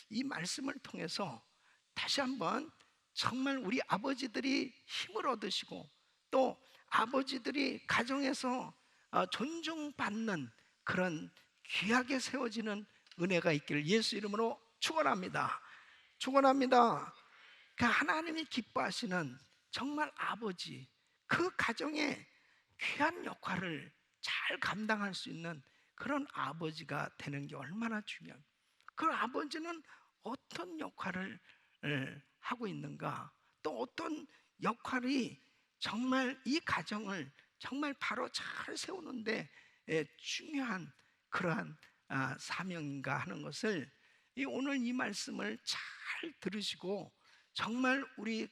이 말씀을 통해서 다시 한번 정말 우리 아버지들이 힘을 얻으시고 또 아버지들이 가정에서 존중받는 그런 귀하게 세워지는 은혜가 있기를 예수 이름으로 축원합니다. 축원합니다. 그 하나님이 기뻐하시는 정말 아버지, 그 가정에 귀한 역할을 잘 감당할 수 있는 그런 아버지가 되는 게 얼마나 중요합니다. 그 아버지는 어떤 역할을 하고 있는가, 또 어떤 역할이 정말 이 가정을 정말 바로 잘 세우는데 중요한 그러한 사명인가 하는 것을 오늘 이 말씀을 잘 들으시고 정말 우리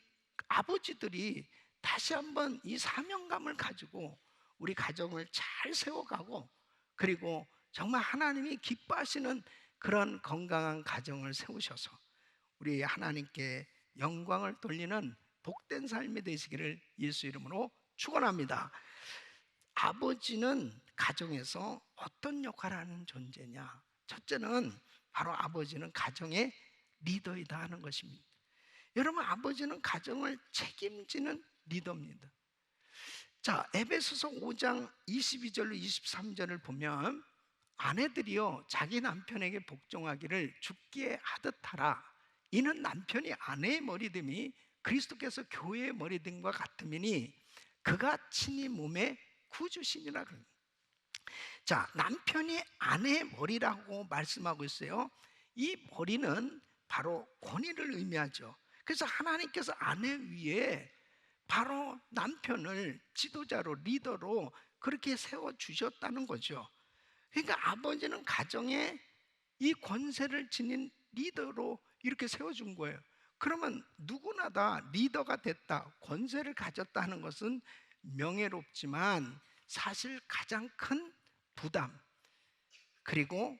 아버지들이 다시 한번 이 사명감을 가지고 우리 가정을 잘 세워가고 그리고 정말 하나님이 기뻐하시는 그런 건강한 가정을 세우셔서 우리 하나님께 영광을 돌리는 복된 삶이 되시기를 예수 이름으로 축원합니다. 아버지는 가정에서 어떤 역할을 하는 존재냐? 첫째는 바로 아버지는 가정의 리더이다 하는 것입니다. 여러분, 아버지는 가정을 책임지는 리더입니다. 자, 에베소서 5장 22절로 23절을 보면 아내들이여 자기 남편에게 복종하기를 죽게 하듯 하라. 이는 남편이 아내의 머리됨이 그리스도께서 교회의 머리됨과 같음이니 그가 친히 몸의 구주시니라. 자, 남편이 아내의 머리라고 말씀하고 있어요. 이 머리는 바로 권위를 의미하죠. 그래서 하나님께서 아내 위에 바로 남편을 지도자로 리더로 그렇게 세워주셨다는 거죠. 그러니까 아버지는 가정에 이 권세를 지닌 리더로 이렇게 세워준 거예요. 그러면 누구나 다 리더가 됐다, 권세를 가졌다 하는 것은 명예롭지만 사실 가장 큰 부담 그리고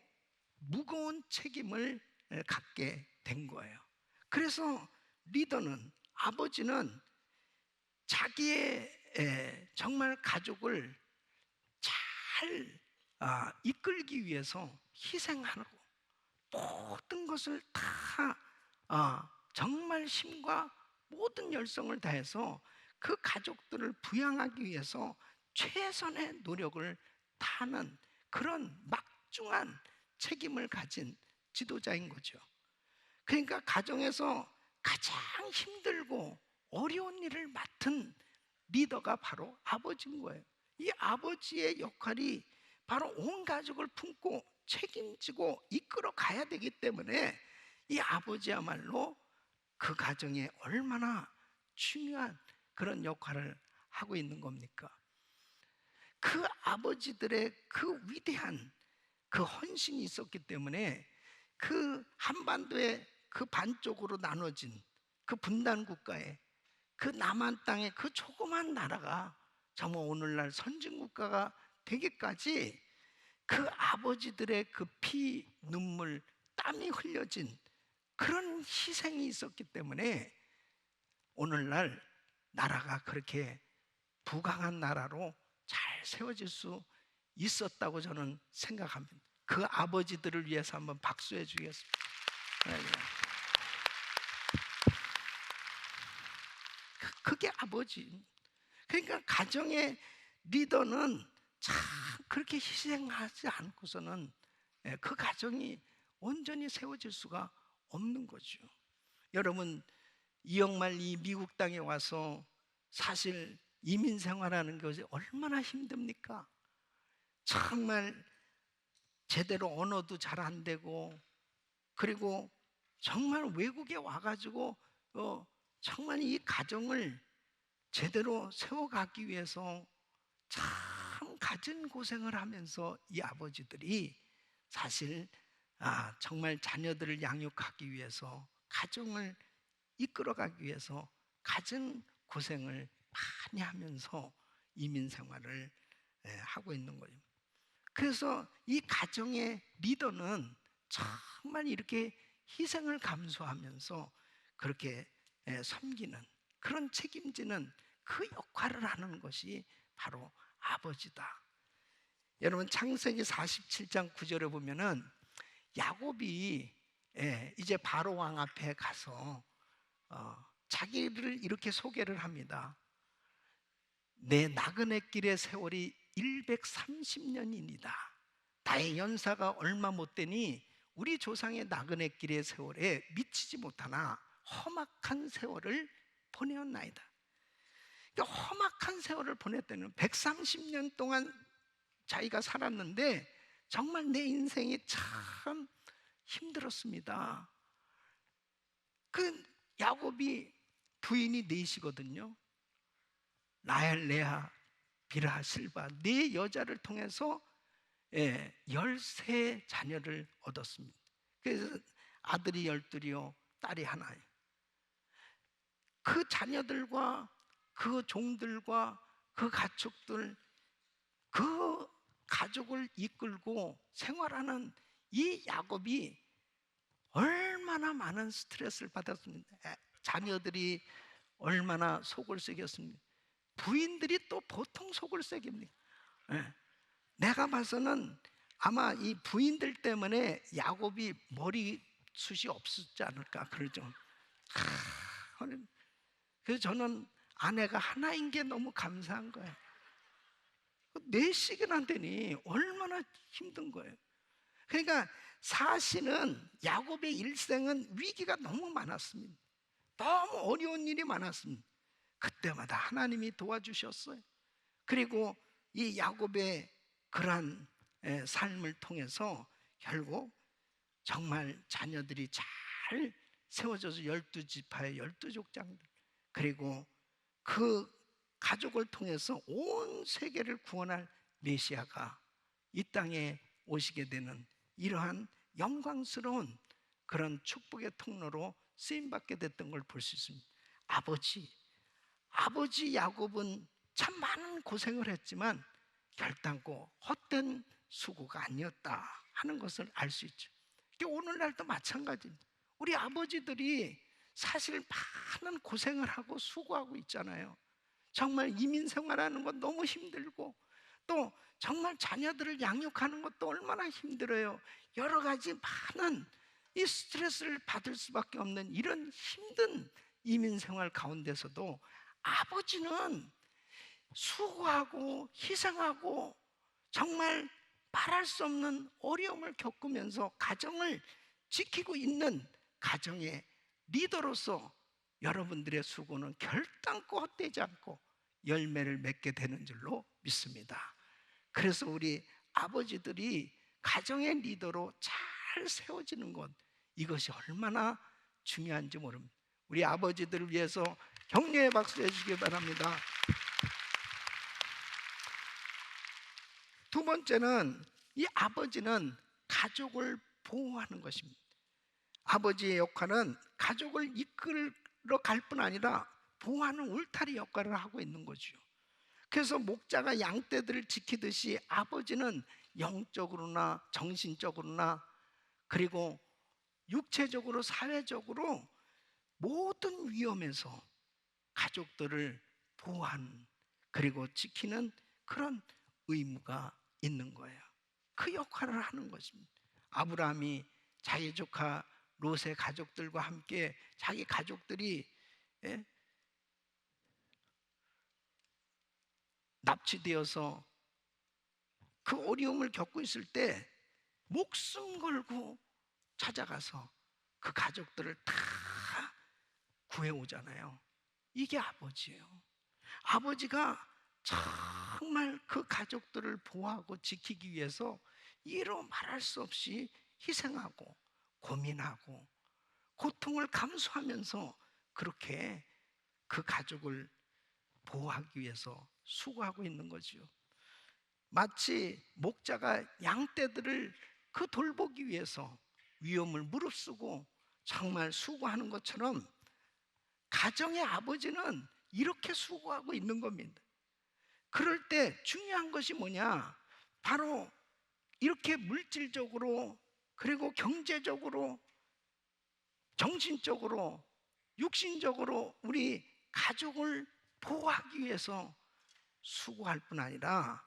무거운 책임을 갖게 된 거예요. 그래서 리더는, 아버지는 자기의 정말 가족을 잘 이끌기 위해서 희생하고 모든 것을 다 정말 힘과 모든 열성을 다해서 그 가족들을 부양하기 위해서 최선의 노력을 다하는 그런 막중한 책임을 가진 지도자인 거죠. 그러니까 가정에서 가장 힘들고 어려운 일을 맡은 리더가 바로 아버지인 거예요. 이 아버지의 역할이 바로 온 가족을 품고 책임지고 이끌어 가야 되기 때문에 이 아버지야말로 그 가정에 얼마나 중요한 그런 역할을 하고 있는 겁니까? 그 아버지들의 그 위대한 그 헌신이 있었기 때문에 그 한반도의 그 반쪽으로 나눠진 그 분단 국가에 그 남한 땅의 그 조그만 나라가 정말 오늘날 선진국가가 되기까지 그 아버지들의 그 피, 눈물, 땀이 흘려진 그런 희생이 있었기 때문에 오늘날 나라가 그렇게 부강한 나라로 잘 세워질 수 있었다고 저는 생각합니다. 그 아버지들을 위해서 한번 박수해 주겠습니다. 그게 아버지. 그러니까 가정의 리더는 참 그렇게 희생하지 않고서는 그 가정이 온전히 세워질 수가 없는 거죠. 여러분, 이영말 이 미국 땅에 와서 사실 이민 생활하는 것이 얼마나 힘듭니까? 정말 제대로 언어도 잘 안 되고 그리고 정말 외국에 와가지고 정말 이 가정을 제대로 세워가기 위해서 참 갖은 고생을 하면서 이 아버지들이 사실 정말 자녀들을 양육하기 위해서 가정을 이끌어가기 위해서 갖은 고생을 많이 하면서 이민 생활을 하고 있는 거예요. 그래서 이 가정의 리더는 정말 이렇게 희생을 감수하면서 그렇게 섬기는 그런 책임지는 그 역할을 하는 것이 바로 아버지다. 여러분, 창세기 47장 9절에 보면은 야곱이 이제 바로 왕 앞에 가서 자기를 이렇게 소개를 합니다. 내 나그네 길의 세월이 130년이니다. 나의 연사가 얼마 못 되니 우리 조상의 나그네 길의 세월에 미치지 못하나 험악한 세월을 보내었나이다. 그러니까 험악한 세월을 보냈다는 130년 동안 자기가 살았는데 정말 내 인생이 참 힘들었습니다. 그 야곱이 부인이 넷이거든요. 라헬, 레아, 비라, 실바 네 여자를 통해서 13 자녀를 얻었습니다. 그래서 아들이 12이요 딸이 하나예요. 그 자녀들과 그 종들과 그 가축들, 그 가족을 이끌고 생활하는 이 야곱이 얼마나 많은 스트레스를 받았습니다. 자녀들이 얼마나 속을 썩였습니다. 부인들이 또 보통 속을 썩입니다. 내가 봐서는 아마 이 부인들 때문에 야곱이 머리숱이 없었지 않을까 그러죠. 그래서 저는 아내가 하나인 게 너무 감사한 거예요. 4씩이나 되니 얼마나 힘든 거예요. 그러니까 사실은 야곱의 일생은 위기가 너무 많았습니다. 너무 어려운 일이 많았습니다. 그때마다 하나님이 도와주셨어요. 그리고 이 야곱의 그러한 삶을 통해서 결국 정말 자녀들이 잘 세워져서 12지파의 12족장들, 그리고 그 가족을 통해서 온 세계를 구원할 메시아가 이 땅에 오시게 되는 이러한 영광스러운 그런 축복의 통로로 쓰임받게 됐던 걸 볼 수 있습니다. 아버지 야곱은 참 많은 고생을 했지만 결단코 헛된 수고가 아니었다 하는 것을 알 수 있죠. 오늘날도 마찬가지입니다. 우리 아버지들이 사실 많은 고생을 하고 수고하고 있잖아요. 정말 이민 생활하는 건 너무 힘들고 또 정말 자녀들을 양육하는 것도 얼마나 힘들어요. 여러 가지 많은 이 스트레스를 받을 수밖에 없는 이런 힘든 이민 생활 가운데서도 아버지는 수고하고 희생하고 정말 말할 수 없는 어려움을 겪으면서 가정을 지키고 있는 가정의 리더로서 여러분들의 수고는 결단코 헛되지 않고 열매를 맺게 되는 줄로 믿습니다. 그래서 우리 아버지들이 가정의 리더로 잘 세워지는 것, 이것이 얼마나 중요한지 모릅니다. 우리 아버지들을 위해서 격려의 박수 해주시기 바랍니다. 두 번째는 이 아버지는 가족을 보호하는 것입니다. 아버지의 역할은 가족을 이끌어 갈 뿐 아니라 보호하는 울타리 역할을 하고 있는 거죠. 그래서 목자가 양떼들을 지키듯이 아버지는 영적으로나 정신적으로나 그리고 육체적으로 사회적으로 모든 위험에서 가족들을 보호하는 그리고 지키는 그런 의무가 있는 거예요. 그 역할을 하는 것입니다. 아브라함이 자기 조카 롯의 가족들과 함께 자기 가족들이 납치되어서 그 어려움을 겪고 있을 때 목숨 걸고 찾아가서 그 가족들을 다 구해오잖아요. 이게 아버지예요. 아버지가 정말 그 가족들을 보호하고 지키기 위해서 이루 말할 수 없이 희생하고 고민하고 고통을 감수하면서 그렇게 그 가족을 보호하기 위해서 수고하고 있는 거죠. 마치 목자가 양떼들을 그 돌보기 위해서 위험을 무릅쓰고 정말 수고하는 것처럼 가정의 아버지는 이렇게 수고하고 있는 겁니다. 그럴 때 중요한 것이 뭐냐? 바로 이렇게 물질적으로 그리고 경제적으로 정신적으로 육신적으로 우리 가족을 보호하기 위해서 수고할 뿐 아니라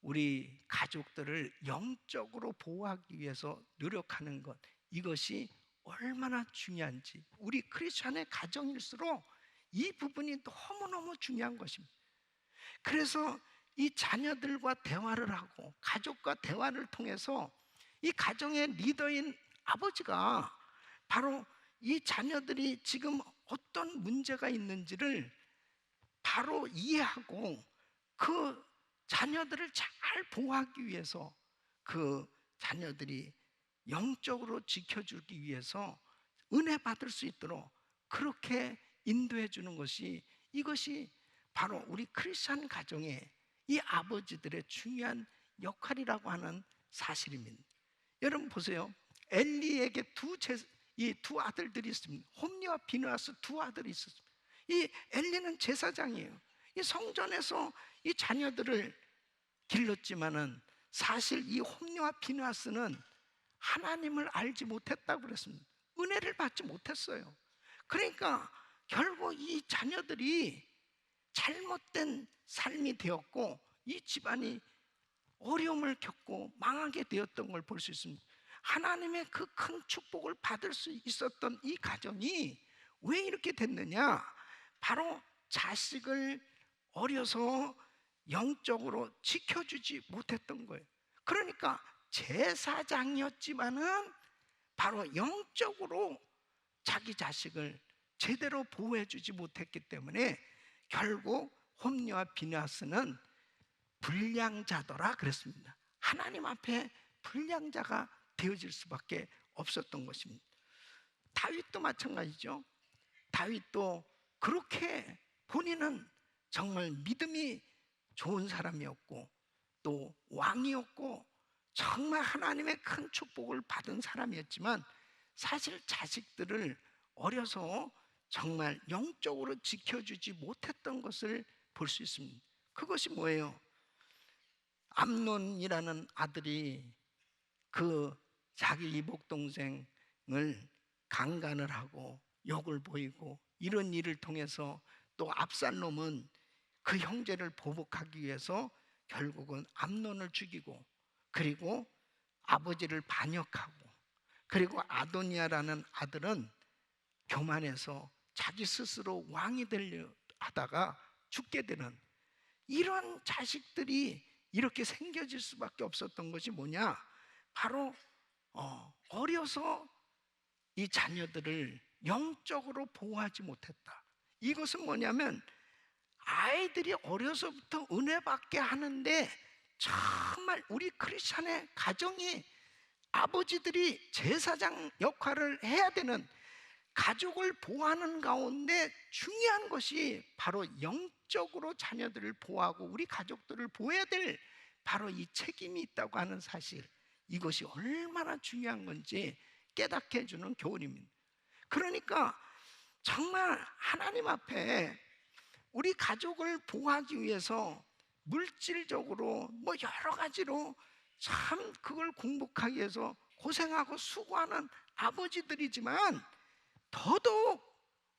우리 가족들을 영적으로 보호하기 위해서 노력하는 것, 이것이 얼마나 중요한지, 우리 크리스천의 가정일수록 이 부분이 너무너무 중요한 것입니다. 그래서 이 자녀들과 대화를 하고 가족과 대화를 통해서 이 가정의 리더인 아버지가 바로 이 자녀들이 지금 어떤 문제가 있는지를 바로 이해하고 그 자녀들을 잘 보호하기 위해서, 그 자녀들이 영적으로 지켜주기 위해서 은혜 받을 수 있도록 그렇게 인도해 주는 것이, 이것이 바로 우리 크리스천 가정의 이 아버지들의 중요한 역할이라고 하는 사실입니다. 여러분 보세요. 엘리에게 이 두 아들들이 있습니다. 홈리와 비느하스 두 아들이 있었습니다. 이 엘리는 제사장이에요. 이 성전에서 이 자녀들을 길렀지만은 사실 이 홈리와 비느하스는 하나님을 알지 못했다고 그랬습니다. 은혜를 받지 못했어요. 그러니까 결국 이 자녀들이 잘못된 삶이 되었고 이 집안이 어려움을 겪고 망하게 되었던 걸 볼 수 있습니다. 하나님의 그 큰 축복을 받을 수 있었던 이 가정이 왜 이렇게 됐느냐? 바로 자식을 어려서 영적으로 지켜주지 못했던 거예요. 그러니까 제사장이었지만은 바로 영적으로 자기 자식을 제대로 보호해주지 못했기 때문에 결국 홈리와 비느하스는 불량자더라 그랬습니다. 하나님 앞에 불량자가 되어질 수밖에 없었던 것입니다. 다윗도 마찬가지죠. 다윗도 그렇게 본인은 정말 믿음이 좋은 사람이었고 또 왕이었고 정말 하나님의 큰 축복을 받은 사람이었지만 사실 자식들을 어려서 정말 영적으로 지켜주지 못했던 것을 볼 수 있습니다. 그것이 뭐예요? 암논이라는 아들이 그 자기 이복 동생을 강간을 하고 욕을 보이고 이런 일을 통해서 또 압살롬은 그 형제를 보복하기 위해서 결국은 암논을 죽이고 그리고 아버지를 반역하고 그리고 아도니아라는 아들은 교만해서 자기 스스로 왕이 되려 하다가 죽게 되는 이런 자식들이 이렇게 생겨질 수밖에 없었던 것이 뭐냐? 바로 어려서 이 자녀들을 영적으로 보호하지 못했다. 이것은 뭐냐면 아이들이 어려서부터 은혜 받게 하는데 정말 우리 크리스천의 가정이 아버지들이 제사장 역할을 해야 되는, 가족을 보호하는 가운데 중요한 것이 바로 영적으로 자녀들을 보호하고 우리 가족들을 보호해야 될 바로 이 책임이 있다고 하는 사실, 이것이 얼마나 중요한 건지 깨닫게 해주는 교훈입니다. 그러니까 정말 하나님 앞에 우리 가족을 보호하기 위해서 물질적으로 뭐 여러 가지로 참 그걸 공복하기 위해서 고생하고 수고하는 아버지들이지만 더더욱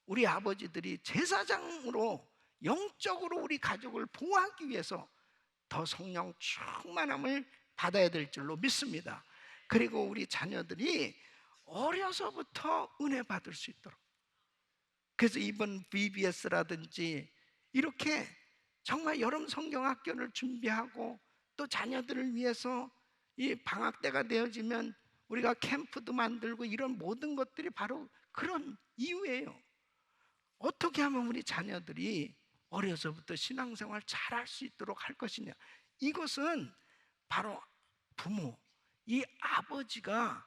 우리 아버지들이 제사장으로 영적으로 우리 가족을 보호하기 위해서 더 성령 충만함을 받아야 될 줄로 믿습니다. 그리고 우리 자녀들이 어려서부터 은혜 받을 수 있도록, 그래서 이번 VBS라든지 이렇게 정말 여름 성경학교를 준비하고 또 자녀들을 위해서 이 방학 때가 되어지면 우리가 캠프도 만들고 이런 모든 것들이 바로 그런 이유예요. 어떻게 하면 우리 자녀들이 어려서부터 신앙생활 잘할 수 있도록 할 것이냐? 이것은 바로 부모, 이 아버지가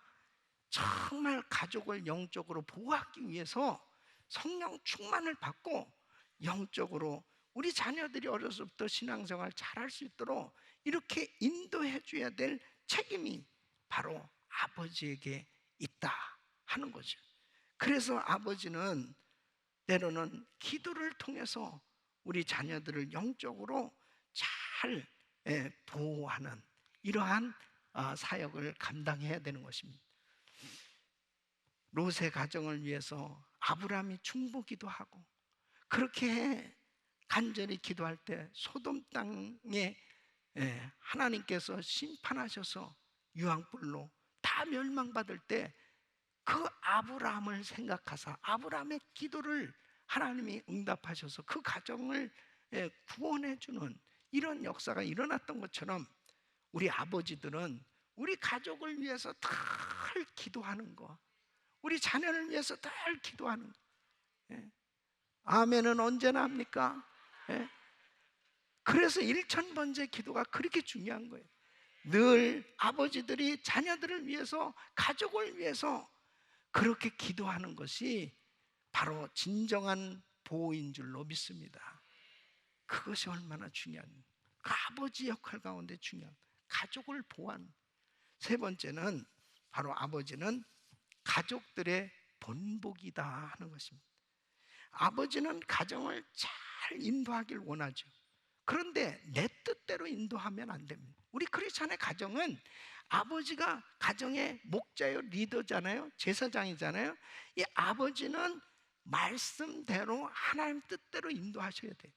정말 가족을 영적으로 보호하기 위해서 성령 충만을 받고 영적으로 우리 자녀들이 어려서부터 신앙생활 잘할 수 있도록 이렇게 인도해 줘야 될 책임이 바로 아버지에게 있다 하는 거죠. 그래서 아버지는 때로는 기도를 통해서 우리 자녀들을 영적으로 잘 보호하는 이러한 사역을 감당해야 되는 것입니다. 롯의 가정을 위해서 아브라함이 중보기도 하고 그렇게 간절히 기도할 때 소돔 땅에 하나님께서 심판하셔서 유황불로 다 멸망받을 때 그 아브라함을 생각하사 아브라함의 기도를 하나님이 응답하셔서 그 가정을 구원해 주는 이런 역사가 일어났던 것처럼 우리 아버지들은 우리 가족을 위해서 늘 기도하는 거, 우리 자녀를 위해서 늘 기도하는 거. 아멘은 언제나 합니까? 그래서 일천번째 기도가 그렇게 중요한 거예요. 늘 아버지들이 자녀들을 위해서, 가족을 위해서 그렇게 기도하는 것이 바로 진정한 보호인 줄로 믿습니다. 그것이 얼마나 중요한, 그 아버지 역할 가운데 중요한 가족을 보호하는. 세 번째는 바로 아버지는 가족들의 본복이다 하는 것입니다. 아버지는 가정을 잘 인도하길 원하죠. 그런데 내 뜻대로 인도하면 안 됩니다. 우리 크리스찬의 가정은 아버지가 가정의 목자요, 리더잖아요, 제사장이잖아요. 이 아버지는 말씀대로 하나님 뜻대로 인도하셔야 돼요.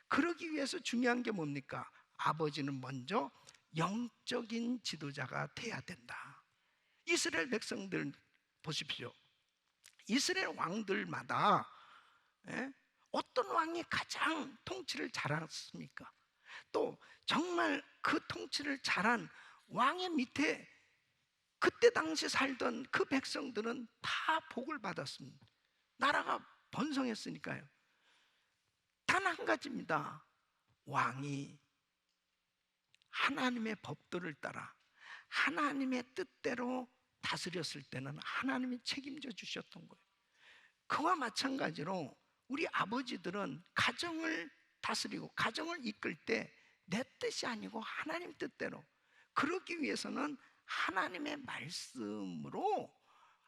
그러기 위해서 중요한 게 뭡니까? 아버지는 먼저 영적인 지도자가 돼야 된다. 이스라엘 백성들 보십시오. 이스라엘 왕들마다 어떤 왕이 가장 통치를 잘했습니까? 또 정말 그 통치를 잘한 왕의 밑에 그때 당시 살던 그 백성들은 다 복을 받았습니다. 나라가 번성했으니까요. 단 한 가지입니다. 왕이 하나님의 법도를 따라 하나님의 뜻대로 다스렸을 때는 하나님이 책임져 주셨던 거예요. 그와 마찬가지로 우리 아버지들은 가정을 다스리고 가정을 이끌 때 내 뜻이 아니고 하나님 뜻대로, 그러기 위해서는 하나님의 말씀으로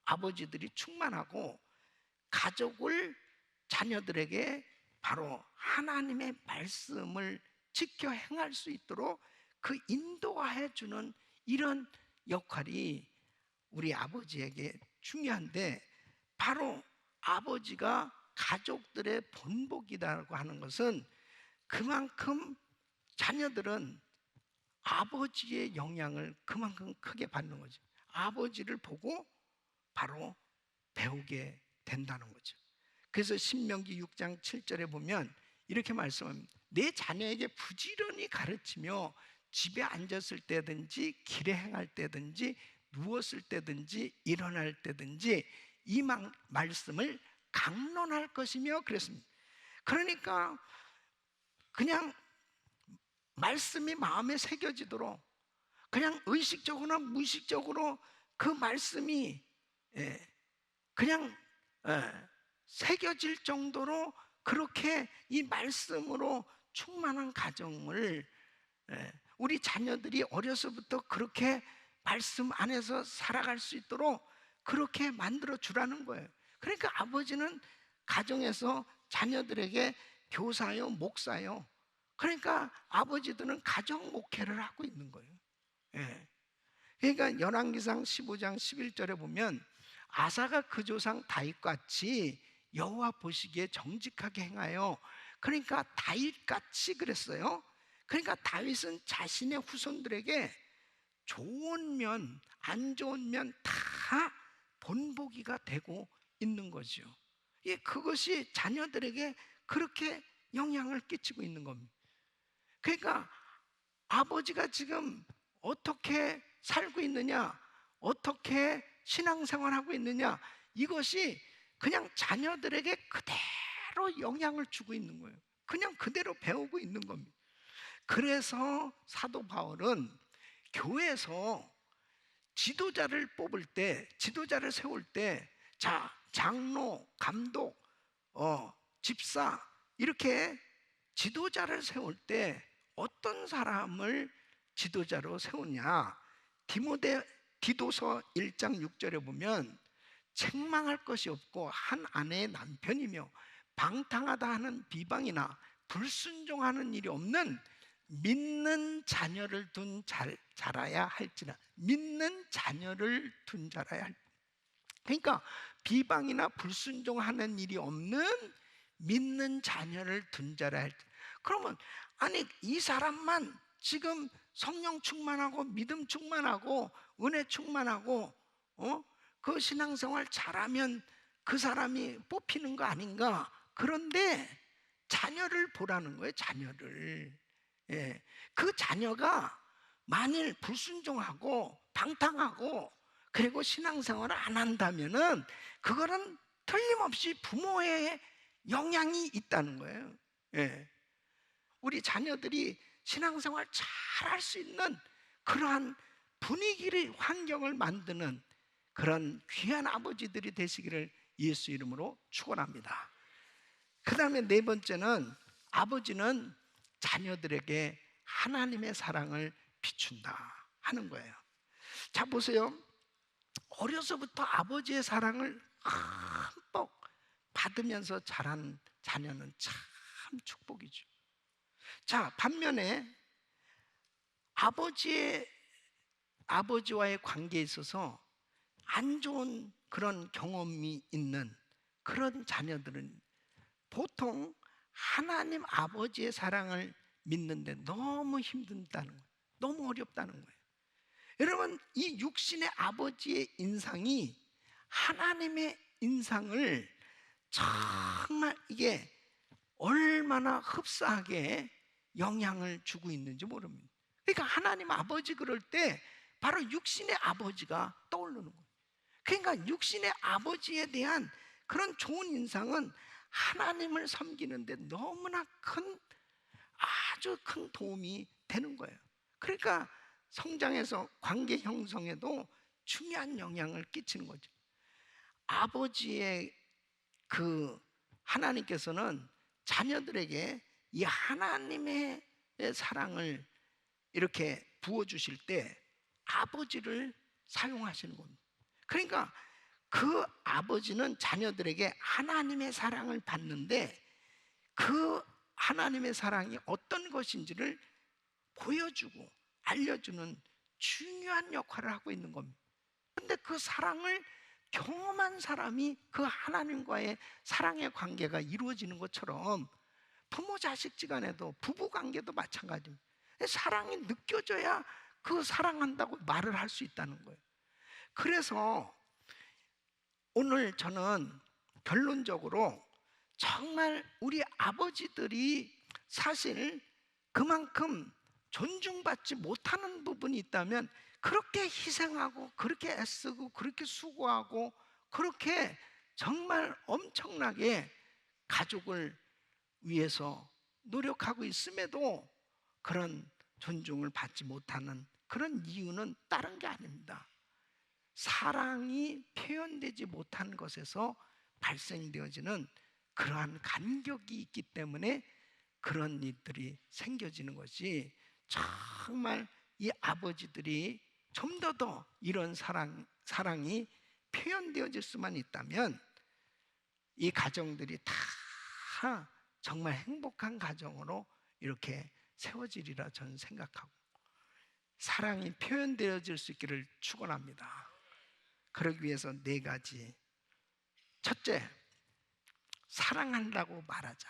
아버지들이 충만하고 가족을, 자녀들에게 바로 하나님의 말씀을 지켜 행할 수 있도록 그 인도해 주는 이런 역할이 우리 아버지에게 중요한데, 바로 아버지가 가족들의 본복이라고 하는 것은 그만큼 자녀들은 아버지의 영향을 그만큼 크게 받는 거죠. 아버지를 보고 바로 배우게 된다는 거죠. 그래서 신명기 6장 7절에 보면 이렇게 말씀합니다. 내 자녀에게 부지런히 가르치며 집에 앉았을 때든지 길에 행할 때든지 누웠을 때든지 일어날 때든지 이 말씀을 강론할 것이며 그랬습니다. 그러니까 그냥 말씀이 마음에 새겨지도록 그냥 의식적으로나 무의식적으로 그 말씀이 그냥 새겨질 정도로 그렇게 이 말씀으로 충만한 가정을 우리 자녀들이 어려서부터 그렇게 말씀 안에서 살아갈 수 있도록 그렇게 만들어 주라는 거예요. 그러니까 아버지는 가정에서 자녀들에게 교사요, 목사요. 그러니까 아버지들은 가정 목회를 하고 있는 거예요. 그러니까 열왕기상 15장 11절에 보면 아사가 그 조상 다윗같이 여호와 보시기에 정직하게 행하여, 그러니까 다윗같이 그랬어요. 그러니까 다윗은 자신의 후손들에게 좋은 면, 안 좋은 면 다 본보기가 되고 있는 거죠. 그것이 자녀들에게 그렇게 영향을 끼치고 있는 겁니다. 그러니까 아버지가 지금 어떻게 살고 있느냐, 어떻게 신앙생활하고 있느냐, 이것이 그냥 자녀들에게 그대로 영향을 주고 있는 거예요. 그냥 그대로 배우고 있는 겁니다. 그래서 사도 바울은 교회에서 지도자를 뽑을 때, 지도자를 세울 때, 자, 장로, 감독, 집사, 이렇게 지도자를 세울 때 어떤 사람을 지도자로 세우냐, 디도서 1장 6절에 보면 책망할 것이 없고 한 아내의 남편이며 방탕하다 하는 비방이나 불순종하는 일이 없는 믿는 자녀를 둔 자라야 할지라. 믿는 자녀를 둔 자라야 할. 그러니까 비방이나 불순종하는 일이 없는 믿는 자녀를 둔 자라야 할. 그러면 아니 이 사람만 지금 성령 충만하고 믿음 충만하고 은혜 충만하고 그 신앙생활 잘하면 그 사람이 뽑히는 거 아닌가? 그런데 자녀를 보라는 거예요. 자녀를. 예. 그 자녀가 만일 불순종하고 방탕하고 그리고 신앙생활을 안 한다면은 그거는 틀림없이 부모의 영향이 있다는 거예요. 예. 우리 자녀들이 신앙생활 잘 할 수 있는 그러한 분위기를, 환경을 만드는 그런 귀한 아버지들이 되시기를 예수 이름으로 축원합니다. 그 다음에 네 번째는, 아버지는 자녀들에게 하나님의 사랑을 비춘다 하는 거예요. 자, 보세요. 어려서부터 아버지의 사랑을 흠뻑 받으면서 자란 자녀는 참 축복이죠. 자, 반면에 아버지와의 관계에 있어서 안 좋은 그런 경험이 있는 그런 자녀들은 보통 하나님 아버지의 사랑을 믿는데 너무 힘든다는 거예요. 너무 어렵다는 거예요. 여러분, 이 육신의 아버지의 인상이 하나님의 인상을 정말 이게 얼마나 흡사하게 영향을 주고 있는지 모릅니다. 그러니까 하나님 아버지 그럴 때 바로 육신의 아버지가 떠오르는 거예요. 그러니까 육신의 아버지에 대한 그런 좋은 인상은 하나님을 섬기는데 너무나 아주 큰 도움이 되는 거예요. 그러니까 성장에서 관계 형성에도 중요한 영향을 끼치는 거죠. 아버지의 하나님께서는 자녀들에게 이 하나님의 사랑을 이렇게 부어주실 때 아버지를 사용하시는 겁니다. 그러니까 그 아버지는 자녀들에게 하나님의 사랑을 받는데 그 하나님의 사랑이 어떤 것인지를 보여주고 알려주는 중요한 역할을 하고 있는 겁니다. 그런데 그 사랑을 경험한 사람이 그 하나님과의 사랑의 관계가 이루어지는 것처럼 부모 자식 지간에도, 부부 관계도 마찬가지입니다. 사랑이 느껴져야 그 사랑한다고 말을 할 수 있다는 거예요. 그래서 오늘 저는 결론적으로 정말 우리 아버지들이 사실 그만큼 존중받지 못하는 부분이 있다면 그렇게 희생하고 그렇게 애쓰고 그렇게 수고하고 그렇게 정말 엄청나게 가족을 위해서 노력하고 있음에도 그런 존중을 받지 못하는 그런 이유는 다른 게 아닙니다. 사랑이 표현되지 못한 것에서 발생되어지는 그러한 간격이 있기 때문에 그런 일들이 생겨지는 것이, 정말 이 아버지들이 좀 더 이런 사랑이 표현되어질 수만 있다면 이 가정들이 다 정말 행복한 가정으로 이렇게 세워지리라 저는 생각하고, 사랑이 표현되어질 수 있기를 축원합니다. 그러기 위해서 네 가지. 첫째, 사랑한다고 말하자.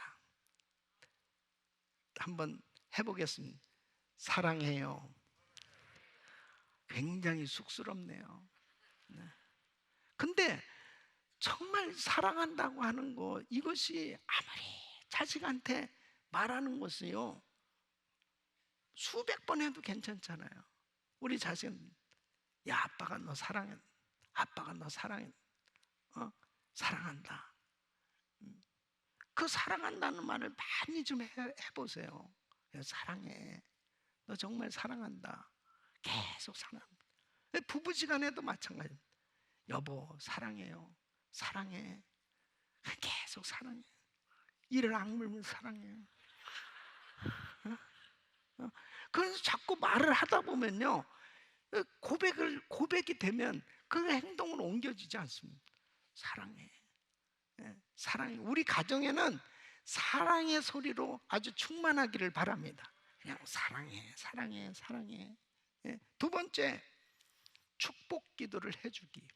한번 해보겠습니다. 사랑해요. 굉장히 쑥스럽네요. 네. 근데 정말 사랑한다고 하는 거, 이것이 아무리 자식한테 말하는 것이요, 수백 번 해도 괜찮잖아요. 우리 자식은, 야, 아빠가 너 사랑해. 아빠가 너 사랑해. 사랑한다. 그 사랑한다는 말을 많이 좀 해보세요. 사랑해. 너 정말 사랑한다. 계속 사랑한다. 부부지간에도 마찬가지입니다. 여보, 사랑해요. 사랑해. 계속 사랑해. 이를 악물면 사랑해. 그래서 자꾸 말을 하다 보면요, 고백이 되면 그 행동으로 옮겨지지 않습니다. 사랑해. 사랑해. 우리 가정에는 사랑의 소리로 아주 충만하기를 바랍니다. 그냥 사랑해, 사랑해, 사랑해. 두 번째, 축복 기도를 해주기.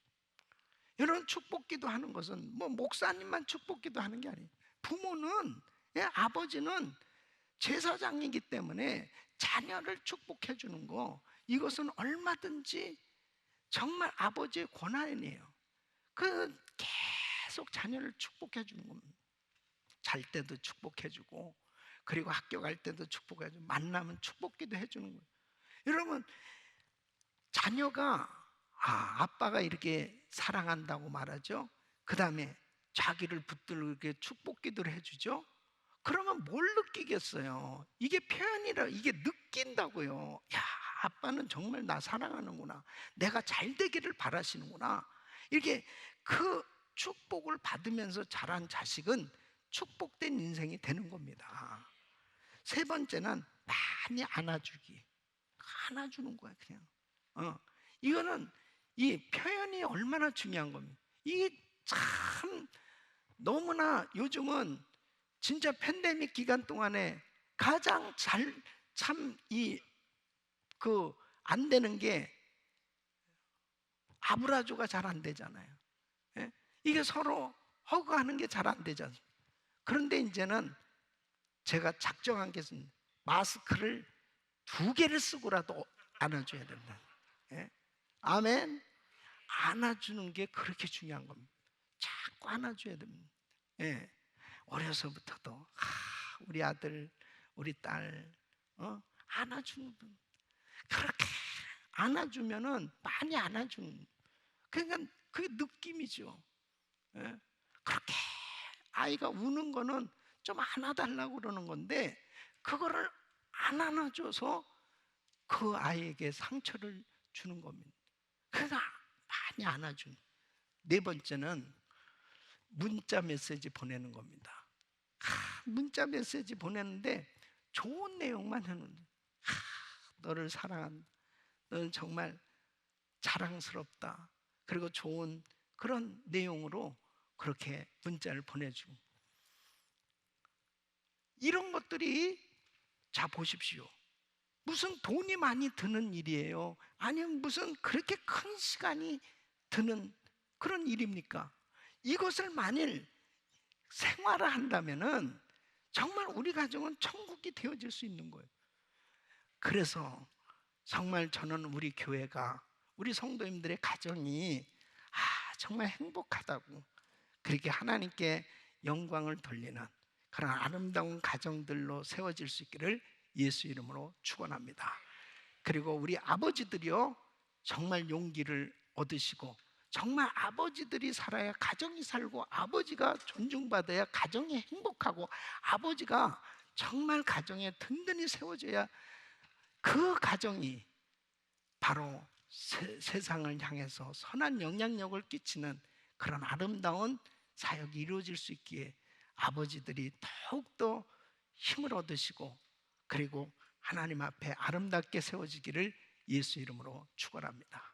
여러분, 축복 기도하는 것은 뭐 목사님만 축복 기도하는 게 아니에요. 부모는, 아버지는 제사장이기 때문에 자녀를 축복해 주는 거, 이것은 얼마든지 정말 아버지의 권한이에요. 그 계속 자녀를 축복해 주는 겁니다. 잘 때도 축복해 주고, 그리고 학교 갈 때도 축복해 주고, 만나면 축복기도 해 주는 거예요. 여러분, 자녀가 아빠가 이렇게 사랑한다고 말하죠. 그 다음에 자기를 붙들게 축복기도를 해주죠. 그러면 뭘 느끼겠어요? 이게 표현이라, 이게 느낀다고요. 야, 아빠는 정말 나 사랑하는구나, 내가 잘 되기를 바라시는구나. 이렇게 그 축복을 받으면서 자란 자식은 축복된 인생이 되는 겁니다. 세 번째는 많이 안아주기. 안아주는 거야, 그냥. 이거는 이 표현이 얼마나 중요한 겁니다. 이게 참 너무나 요즘은 진짜 팬데믹 기간 동안에 가장 참 안 되는 게 아브라조가 잘 안 되잖아요. 예? 이게 서로 허그하는 게 잘 안 되잖아요. 그런데 이제는 제가 작정한 게 있습니다. 마스크를 2개를 쓰고라도 안아줘야 된다. 예? 아멘. 안아주는 게 그렇게 중요한 겁니다. 자꾸 안아줘야 됩니다. 예. 어려서부터도 우리 아들, 우리 딸 안아주는 분. 그렇게 안아주면은 많이 안아주는. 그러니까 그게 느낌이죠. 예? 그렇게 아이가 우는 거는 좀 안아달라고 그러는 건데, 그거를 안 안아줘서 그 아이에게 상처를 주는 겁니다. 그러니까 많이 안아주는. 네 번째는 문자 메시지 보내는 겁니다. 문자 메시지 보내는데 좋은 내용만 해놓는. 너를 사랑한다, 너는 정말 자랑스럽다, 그리고 좋은 그런 내용으로 그렇게 문자를 보내주고, 이런 것들이, 자 보십시오, 무슨 돈이 많이 드는 일이에요? 아니면 무슨 그렇게 큰 시간이 드는 그런 일입니까? 이것을 만일 생활을 한다면은 정말 우리 가정은 천국이 되어질 수 있는 거예요. 그래서 정말 저는 우리 교회가, 우리 성도님들의 가정이 정말 행복하다고, 그렇게 하나님께 영광을 돌리는 그런 아름다운 가정들로 세워질 수 있기를 예수 이름으로 축원합니다. 그리고 우리 아버지들이요, 정말 용기를 얻으시고, 정말 아버지들이 살아야 가정이 살고, 아버지가 존중받아야 가정이 행복하고, 아버지가 정말 가정에 든든히 세워져야 그 가정이 바로 세상을 향해서 선한 영향력을 끼치는 그런 아름다운 사역이 이루어질 수 있기에 아버지들이 더욱더 힘을 얻으시고, 그리고 하나님 앞에 아름답게 세워지기를 예수 이름으로 축원합니다.